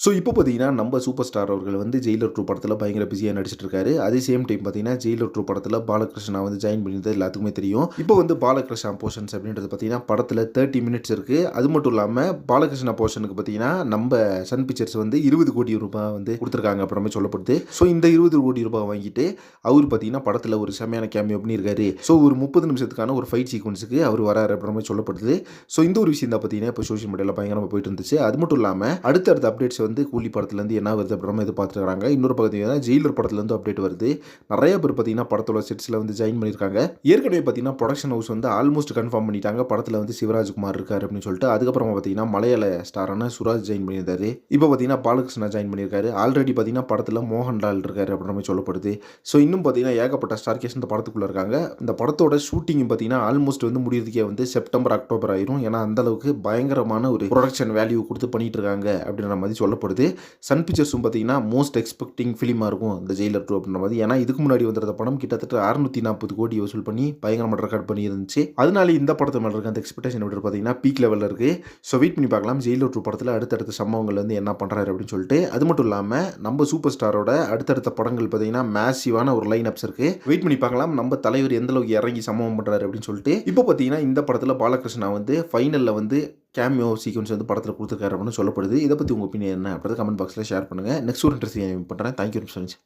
So இப்போ பார்த்தீங்கன்னா, நம்ம சூப்பர் ஸ்டார் அவர்கள் வந்து ஜெயிலர் 2 படத்தில பயங்கர பிஸியா நடிச்சிட்டு இருக்காரு. அதே சேம் டைம் பார்த்தீங்கன்னா, ஜெயிலர் 2 படத்தில பாலகிருஷ்ணா வந்து ஜாயின் பண்ணியிருந்தது எல்லாத்துக்குமே தெரியும். இப்போ வந்து பாலகிருஷ்ணா போர்ஷன்ஸ் அப்படின்றது பார்த்தீங்கன்னா, படத்தில 30 மினிட்ஸ் இருக்கு. அது மட்டும் இல்லாம பாலகிருஷ்ணா போர்ஷனுக்கு பார்த்தீங்கன்னா, நம்ம சன் பிக்சர்ஸ் வந்து ₹20,00,00,000 வந்து குடுத்துருக்காங்க அப்புறமே சொல்லப்படுது. ஸோ இந்த ₹20,00,00,000 வாங்கிட்டு அவரு பார்த்தீங்கன்னா, படத்தில ஒரு செம்மையான கேமியோ பண்ணியிருக்காரு. ஸோ ஒரு 30 நிமிஷத்துக்கான ஒரு ஃபைட் சீக்வென்ஸ்க்கு அவர் வராரு அப்புறமே சொல்லப்படுது. ஸோ இந்த ஒரு விஷயம் தான் பார்த்தீங்கன்னா, இப்போ சோசியல் மீடியால பயங்கரமா போயிட்டு இருந்துச்சு. அது மட்டும் இல்லாம அடுத்தடுத்த அப்டேட்ஸ் வந்து கூலி படத்துலேருந்து என்ன வருது அப்புறமா எதிர்பார்த்துருக்காங்க. இன்னொரு பார்த்தீங்கன்னா ஜெயிலர் படத்துலேருந்து அப்டேட் வருது. நிறைய பேர் பார்த்தீங்கன்னா படத்தோட செட்ஸில் வந்து ஜாயின் பண்ணியிருக்காங்க. ஏற்கனவே பார்த்தீங்கன்னா ப்ரொடக்ஷன் ஹவுஸ் வந்து ஆல்மோஸ்ட் கன்ஃபார்ம் பண்ணிட்டாங்க. படத்தில் வந்து சிவராஜ்குமார் இருக்காரு அப்படின்னு சொல்லிட்டு. அதுக்கப்புறமா பார்த்தீங்கன்னா மலையாள ஸ்டாரான சுராஜ் ஜாயின் பண்ணியிருந்தாரு. இப்போ பார்த்தீங்கன்னா பாலகிருஷ்ணா ஜாயின் பண்ணியிருக்காரு. ஆல்ரெடி பார்த்தீங்கன்னா படத்தில் மோகன்லால் இருக்காரு அப்படின்ற மாதிரி சொல்லப்படுது. ஸோ இன்னும் பார்த்தீங்கன்னா ஏகப்பட்ட ஸ்டார் கேஸ் இந்த படத்துக்குள்ள இருக்காங்க. இந்த படத்தோட ஷூட்டிங் பார்த்தீங்கன்னா ஆல்மோஸ்ட் வந்து முடியறதுக்கே வந்து செப்டம்பர் அக்டோபர் ஆயிரும். ஏன்னா அந்த அளவுக்கு பயங்கரமான ஒரு ப்ரொடக்ஷன் வேல்யூ கொடுத்து பண்ணிட்டு இருக்காங்க அப்படின்ற மாதிரி சொல்லப்படுது. சன் பிக்சர்ஸும் பார்த்தீங்கன்னா மோஸ்ட் எக்ஸ்பெக்டிங் ஃபிலிமாக இருக்கும் இந்த ஜெயிலர் 2 அப்படின்ற மாதிரி. ஏன்னா இதுக்கு முன்னாடி வந்திருந்த படம் கிட்டத்தட்ட 640 கோடி வசூல் பண்ணி பயங்கரமாக ரெக்கார்ட் பண்ணி இருந்துச்சு. அதனால இந்த படத்து மேலே இருக்க அந்த எக்ஸ்பெக்டேஷன் எப்படி பார்த்தீங்கன்னா பீக் லெவலில் இருக்கு. ஸோ வெயிட் பண்ணி பார்க்கலாம் ஜெயிலர் 2 படத்தில் அடுத்தடுத்த சம்பவங்கள் வந்து என்ன பண்ணுறாரு அப்படின்னு சொல்லிட்டு. அது மட்டும் இல்லாமல் நம்ம சூப்பர் ஸ்டாரோட அடுத்தடுத்த படங்கள் பார்த்தீங்கன்னா மேசிவான ஒரு லைன் அப்ஸ் இருக்கு. வெயிட் பண்ணி பார்க்கலாம் நம்ம தலைவர் எந்த அளவுக்கு இறங்கி சம்பவம் பண்ணுறாரு அப்படின்னு சொல்லிட்டு. இப்போ பார்த்தீங்கன்னா இந்த படத்தில் பாலகிருஷ்ணா வந்து ஃபைனலில் வந்து கேமியோ சீக்வன்ஸ் வந்து படத்தில் கொடுத்துருக்காரு அப்படின்னு சொல்லப்படுது. இதை பற்றி உங்கள் ஒப்பீனியன் என்ன அப்படின்றத கமெண்ட் பாக்ஸில் ஷேர் பண்ணுங்கள். நெக்ஸ்ட் ஒரு இன்ட்ரெஸ்டிங் பண்ணுறேன். Thank you so much.